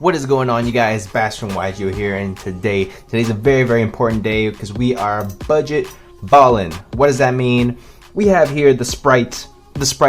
What is going on, you guys? Bashtian here, and today's a very important day because we are budget ballin'. What does that mean? We have here the Spright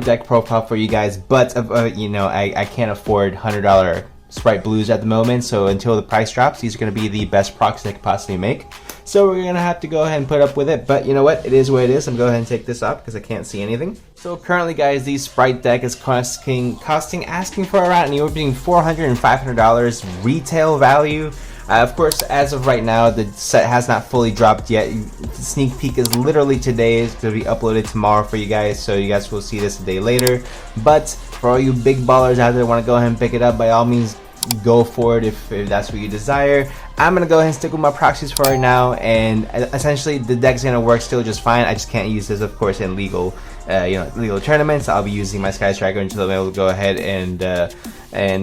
deck profile for you guys, but I can't afford $100 Spright blues at the moment, so until the price drops, these are going to be the best proxies I could possibly make. So we're going to have to go ahead and put up with it, but you know what? It is what it is. I'm going to go ahead and take this off because I can't see anything. So currently, guys, the Spright deck is asking for around anywhere between $400 and $500 retail value. Of course, as of right now, the set has not fully dropped yet. The sneak peek is literally today. It's going to be uploaded tomorrow for you guys, so you guys will see this a day later. But for all you big ballers out there that want to go ahead and pick it up, by all means, go for it if that's what you desire. I'm gonna go ahead and stick with my proxies for right now, and essentially the deck's gonna work still just fine. I just can't use this, of course, in legal tournaments. I'll be using my Sky Striker until I'm able to go ahead and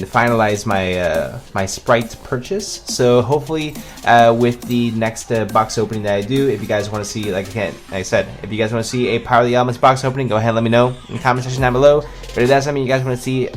finalize my Spright purchase. So hopefully, with the next box opening that I do, if you guys want to see, like I said, if you guys want to see a Power of the Elements box opening, go ahead and let me know in the comment section down below. But if that's something you guys want to see,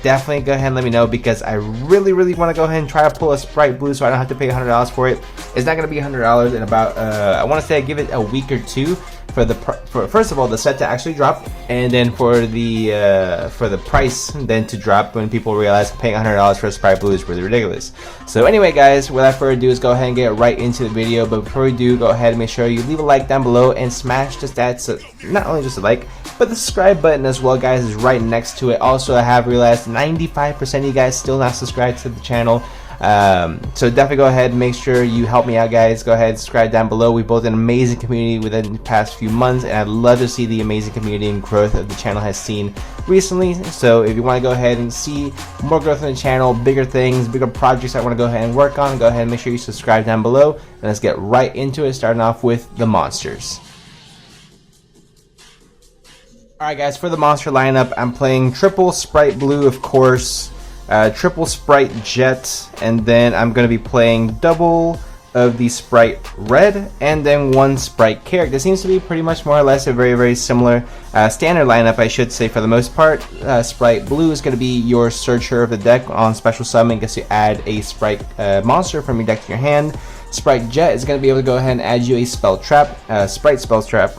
definitely go ahead and let me know, because I really want to go ahead and try to pull a Spright blue so I don't have to pay $100 for it. It's not going to be $100 in about I want to say I give it a week or two for first of all the set to actually drop, and then for the price then to drop when people realize paying $100 for a Spright blue is really ridiculous. So anyway, guys, without further ado, is go ahead and get right into the video. But before we do, go ahead and make sure you leave a like down below and smash just that, so not only just a like, but the subscribe button as well, guys, is right next to it. Also, I have realized 95% of you guys still not subscribed to the channel. So definitely go ahead and make sure you help me out, guys. Go ahead and subscribe down below. We built an amazing community within the past few months, and I'd love to see the amazing community and growth that the channel has seen recently. So if you want to go ahead and see more growth in the channel, bigger things, bigger projects I want to go ahead and work on, go ahead and make sure you subscribe down below. And let's get right into it, starting off with the monsters. Alright, guys, for the monster lineup, I'm playing triple Spright blue, of course, triple Spright jet, and then I'm going to be playing double of the Spright red, and then one Spright character. It seems to be pretty much more or less a very similar standard lineup, I should say, for the most part. Spright blue is going to be your searcher of the deck. On special summon, gets you add a Spright monster from your deck to your hand. Spright jet is going to be able to go ahead and add you a spell trap, Spright spell trap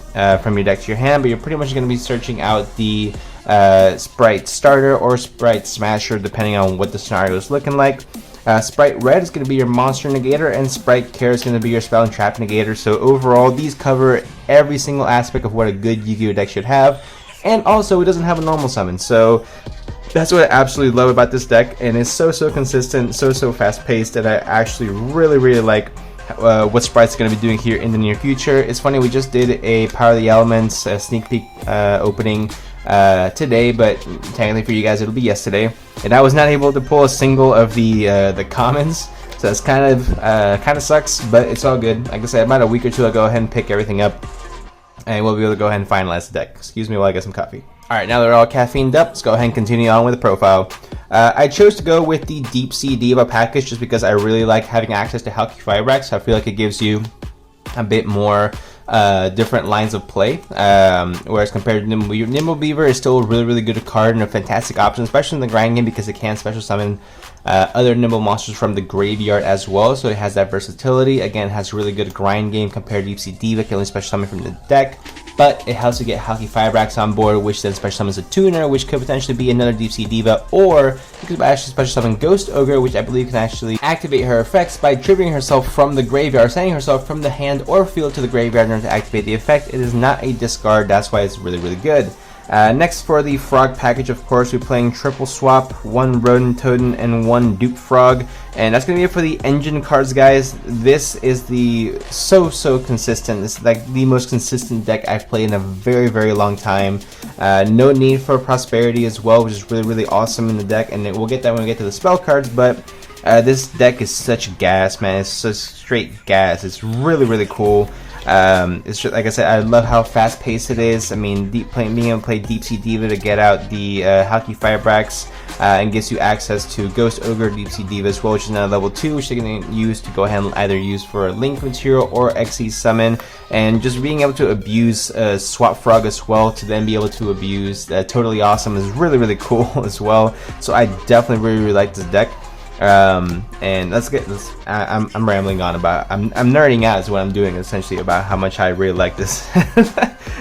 from your deck to your hand, but you're pretty much going to be searching out the Spright starter or Spright smasher, depending on what the scenario is looking like. Spright red is going to be your monster negator, and Spright care is going to be your spell and trap negator. So overall, these cover every single aspect of what a good Yu-Gi-Oh deck should have, and also it doesn't have a normal summon. So that's what I absolutely love about this deck, and it's so consistent, so fast paced, that I actually really like what Spright's going to be doing here in the near future. It's funny, we just did a Power of the Elements sneak peek opening today, but technically for you guys it'll be yesterday, and I was not able to pull a single of the commons, so that's kind of sucks, but it's all good. Like I said, about a week or two I'll go ahead and pick everything up, and we'll be able to go ahead and finalize the deck. Excuse me while I get some coffee. Alright, now they're all caffeined up, let's go ahead and continue on with the profile. I chose to go with the Deep Sea Diva package just because I really like having access to Halki Firebrax. I feel like it gives you a bit more different lines of play, whereas compared to Nimble Beaver, Nimble Beaver is still a really good card and a fantastic option, especially in the grind game, because it can special summon other Nimble monsters from the graveyard as well, so it has that versatility. Again, it has a really good grind game compared to Deep Sea Diva, can only special summon from the deck, but it helps to get Halki Firebrax on board, which then special summons a tuner, which could potentially be another Deep Sea Diva, or you could actually special summon Ghost Ogre, which I believe can actually activate her effects by triggering herself from the graveyard, sending herself from the hand or field to the graveyard in order to activate the effect. It is not a discard, that's why it's really good. Next, for the Frog package, of course, we're playing triple swap, one Rodent Totem and one Dupe Frog, and that's gonna be it for the engine cards, guys. This is the so consistent. This is like the most consistent deck I've played in a very long time. No need for prosperity as well, which is really awesome in the deck, and we'll get that when we get to the spell cards. But this deck is such gas, man. It's such straight gas. It's really cool. It's just, like I said, I love how fast paced it is. I mean, being able to play Deep Sea Diva to get out the Halki Firebrax and gives you access to Ghost Ogre, Deep Sea Diva as well, which is now level 2, which they're going to use to go ahead and either use for a Link material or XE summon, and just being able to abuse Swap Frog as well to then be able to abuse Totally Awesome is really cool as well. So I definitely really like this deck. And let's get this. I'm rambling on about. I'm nerding out is what I'm doing essentially about how much I really like this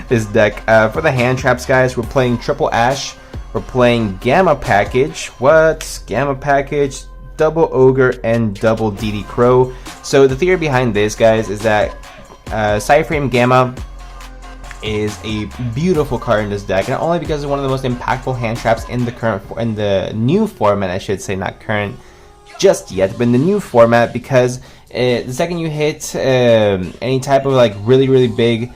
this deck. For the hand traps, guys, we're playing triple Ash. We're playing Gamma Package. What? Gamma Package, double Ogre, and double DD Crow. So the theory behind this, guys, is that Cyframe Gamma is a beautiful card in this deck, not only because it's one of the most impactful hand traps in the new format, I should say, not current just yet, but in the new format, because the second you hit any type of like really big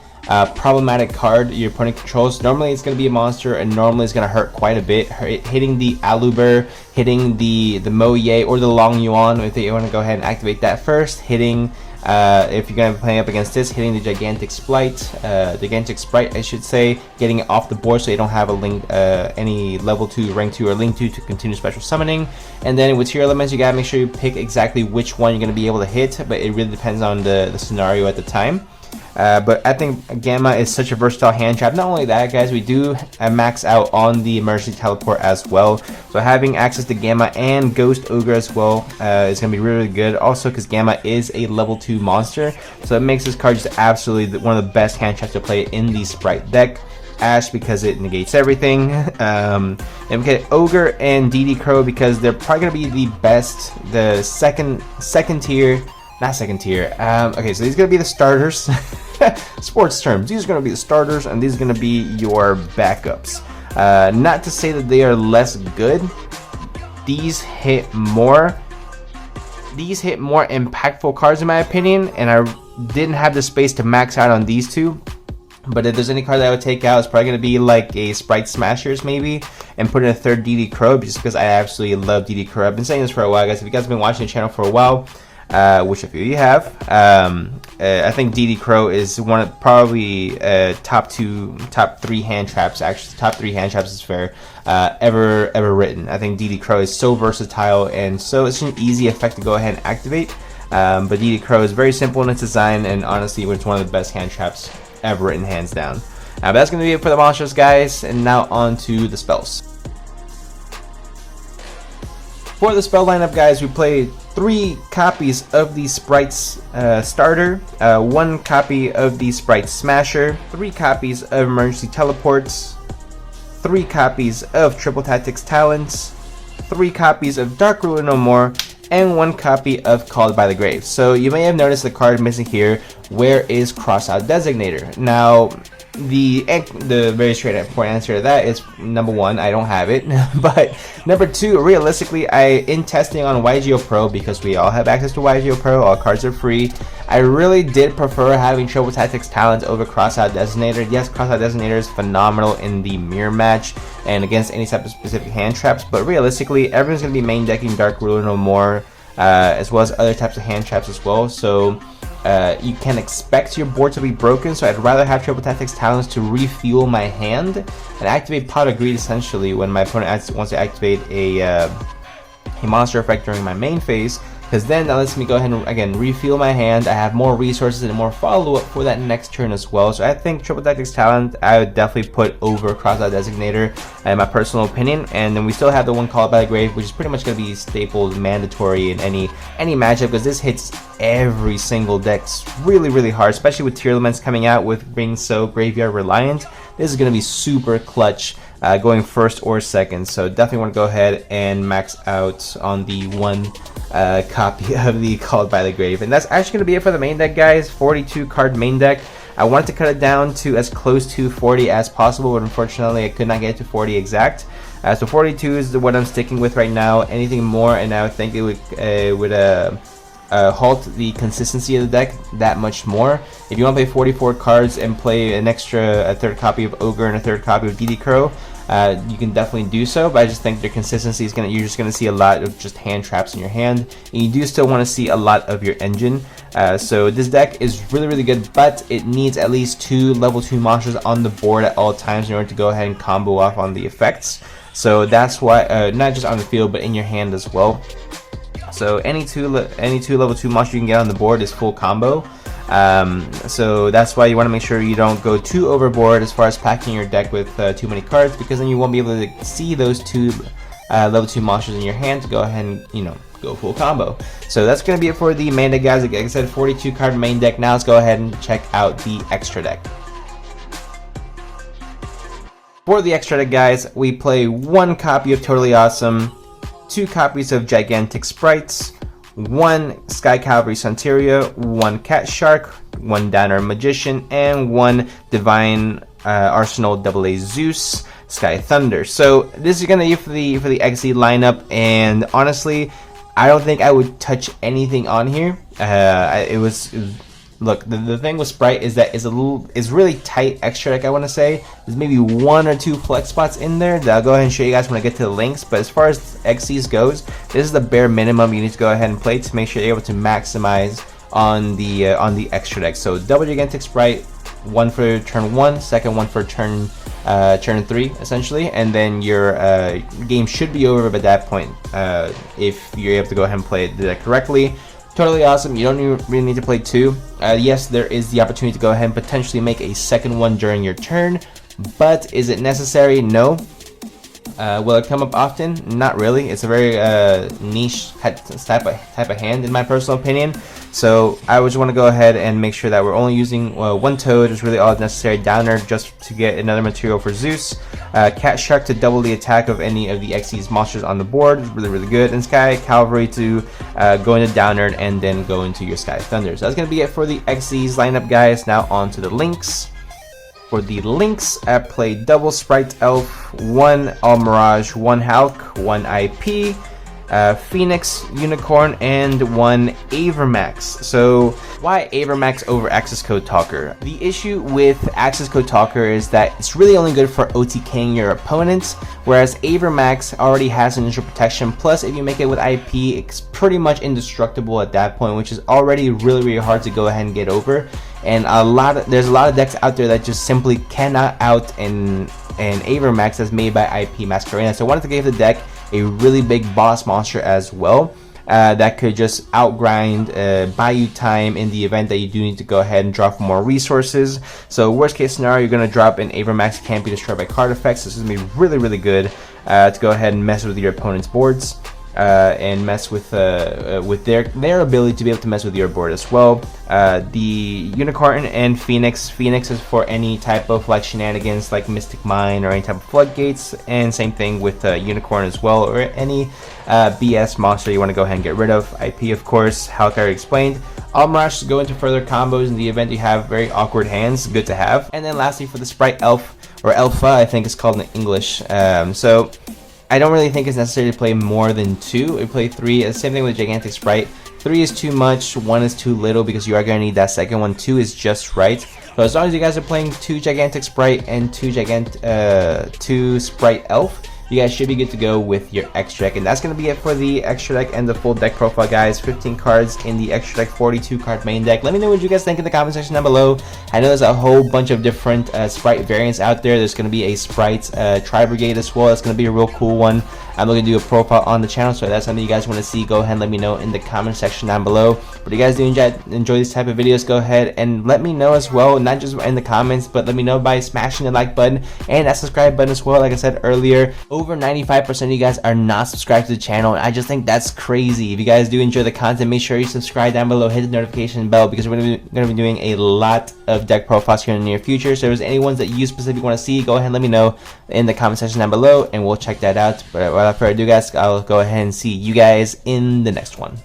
problematic card your opponent controls, normally it's going to be a monster, and normally it's going to hurt quite a bit. Hitting the Aluber, hitting the Moye or the Long Yuan, if you want to go ahead and activate that first, hitting if you're going to be playing up against this, hitting the gigantic Spright, I should say, getting it off the board so you don't have a link, any level 2, rank 2, or link 2 to continue special summoning. And then with tier elements, you gotta make sure you pick exactly which one you're going to be able to hit, but it really depends on the scenario at the time. But I think Gamma is such a versatile hand trap. Not only that, guys, we do max out on the emergency teleport as well. So having access to Gamma and Ghost Ogre as well is going to be really good. Also, because Gamma is a level 2 monster, so it makes this card just absolutely one of the best hand traps to play in the Spright deck. Ash because it negates everything. And we get Ogre and DD Crow because they're probably going to be the best, the second tier. Not second tier. Okay, so these are going to be the starters. Sports terms. These are going to be the starters, and these are going to be your backups. Not to say that they are less good. These hit more. These hit more impactful cards in my opinion, and I didn't have the space to max out on these two. But if there's any card that I would take out, it's probably going to be like a Spright Smashers maybe, and put in a third DD Crow, just because I absolutely love DD Crow. I've been saying this for a while, guys. If you guys have been watching the channel for a while, which a few of you have, I think DD Crow is one of probably top 3 hand traps. Actually, top 3 hand traps is fair. Ever written. I think DD Crow is so versatile, and so it's an easy effect to go ahead and activate. But DD Crow is very simple in its design, and honestly, it's one of the best hand traps ever written, hands down. But that's gonna be it for the monsters, guys. And now on to the spells. For the spell lineup, guys, we play 3 copies of the Spright's starter, 1 copy of the Spright Smasher, 3 copies of Emergency Teleports, 3 copies of Triple Tactics Talents, 3 copies of Dark Ruler No More, and 1 copy of Called by the Grave. So you may have noticed the card missing here. Where is Crossout Designator? Now, the very straightforward answer to that is number 1, I don't have it. But number 2, realistically, in testing on YGO Pro, because we all have access to YGO Pro, all cards are free, I really did prefer having Triple Tactics Talent over Crossout Designator. Yes, Crossout Designator is phenomenal in the mirror match and against any type of specific hand traps, but realistically, everyone's going to be main decking Dark Ruler No More, as well as other types of hand traps as well. So you can expect your board to be broken, so I'd rather have Triple Tactics Talents to refuel my hand and activate Pot of Greed essentially when my opponent wants to activate a monster effect during my main phase, because then that lets me go ahead and again refuel my hand. I have more resources and more follow-up for that next turn as well. So I think Triple Tactics Talent I would definitely put over Crossout Designator in my personal opinion. And then we still have the 1 Called by the Grave, which is pretty much going to be stapled mandatory in any matchup, because this hits every single deck really hard, especially with tier elements coming out with being so graveyard reliant. This is going to be super clutch going first or second, so definitely want to go ahead and max out on the 1 copy of the Called by the Grave. And that's actually going to be it for the main deck, guys. 42 card main deck. I wanted to cut it down to as close to 40 as possible, but unfortunately I could not get to 40 exact. So 42 is what I'm sticking with right now. Anything more, and I would think it would halt the consistency of the deck that much more. If you want to play 44 cards and play a 3rd copy of Ogre and a 3rd copy of DD Crow, you can definitely do so, but I just think the consistency is you're just gonna see a lot of just hand traps in your hand, and you do still want to see a lot of your engine. So this deck is really good, but it needs at least 2 level 2 monsters on the board at all times in order to go ahead and combo off on the effects. So that's why, not just on the field, but in your hand as well. So any two level 2 monsters you can get on the board is full combo. So that's why you want to make sure you don't go too overboard as far as packing your deck with too many cards, because then you won't be able to see those 2 level 2 monsters in your hand to go ahead and, you know, go full combo. So that's going to be it for the main deck, guys. Like I said, 42 card main deck. Now let's go ahead and check out the extra deck. For the extra deck, guys, we play 1 copy of Totally Awesome, 2 copies of Gigantic Sprites, 1 Sky Cavalry Santeria, 1 Cat Shark, 1 Downer Magician, and 1 Divine Arsenal AA Zeus Sky Thunder. So this is gonna be for the XZ lineup, and honestly, I don't think I would touch anything on here. Look, the thing with Spright is that it's really tight extra deck. I want to say there's maybe 1 or 2 flex spots in there that I'll go ahead and show you guys when I get to the links. But as far as XCs goes, this is the bare minimum you need to go ahead and play to make sure you're able to maximize on the extra deck. So double Gigantic Spright, 1 for turn 1, second 1 for turn 3 essentially, and then your game should be over by that point if you're able to go ahead and play the deck correctly. Totally Awesome, you don't really need to play 2. Yes, there is the opportunity to go ahead and potentially make a second one during your turn, but is it necessary? No. Will it come up often? Not really. It's a very niche type of hand in my personal opinion. So I just want to go ahead and make sure that we're only using 1 Toad, is really all necessary. Downer just to get another material for Zeus. Cat Shark to double the attack of any of the XC's monsters on the board, is really good. And Sky Cavalry to go into Downer and then go into your Sky Thunder. So that's going to be it for the XC's lineup, guys. Now on to the links. For the links, I played double Spright Elf, 1 All Mirage, 1 Hulk, 1 IP, Phoenix, Unicorn, and 1 Avermax. So why Avermax over Access Code Talker? The issue with Access Code Talker is that it's really only good for OTKing your opponents, whereas Avermax already has initial protection, plus if you make it with IP, it's pretty much indestructible at that point, which is already really hard to go ahead and get over. And there's a lot of decks out there that just simply cannot out an Avermax that's made by IP Masquerade. So I wanted to give the deck a really big boss monster as well that could just outgrind, buy you time in the event that you do need to go ahead and draw for more resources. So worst case scenario, you're going to drop an Avermax, can't be destroyed by card effects. This is going to be really good to go ahead and mess with your opponent's boards. And mess with their ability to be able to mess with your board as well. The Unicorn and Phoenix is for any type of like shenanigans like Mystic Mine or any type of floodgates, and same thing with Unicorn as well, or any BS monster you want to go ahead and get rid of. IP, of course, Hulk I already explained. All Mirage to go into further combos in the event you have very awkward hands, good to have. And then lastly for the Spright Elf, or Alpha I think it's called in English. So I don't really think it's necessary to play more than 2. We play 3. Same thing with Gigantic Spright. 3 is too much, 1 is too little because you are going to need that second one. 2 is just right. So as long as you guys are playing 2 Gigantic Spright and 2 Spright Elf, you guys should be good to go with your extra deck. And that's going to be it for the extra deck and the full deck profile, guys. 15 cards in the extra deck, 42 card main deck. Let me know what you guys think in the comment section down below. I know there's a whole bunch of different Spright variants out there. There's going to be a Spright Tri-Brigade as well. That's going to be a real cool one. I'm going to do a profile on the channel, so if that's something you guys want to see, go ahead and let me know in the comment section down below. But if you guys do enjoy these type of videos, go ahead and let me know as well, not just in the comments, but let me know by smashing the like button and that subscribe button as well. Like I said earlier, over 95% of you guys are not subscribed to the channel, and I just think that's crazy. If you guys do enjoy the content, make sure you subscribe down below, hit the notification bell, because we're going to be doing a lot of deck profiles here in the near future. So if there's any ones that you specifically want to see, go ahead and let me know in the comment section down below, and we'll check that out. But without further ado, guys, I'll go ahead and see you guys in the next one.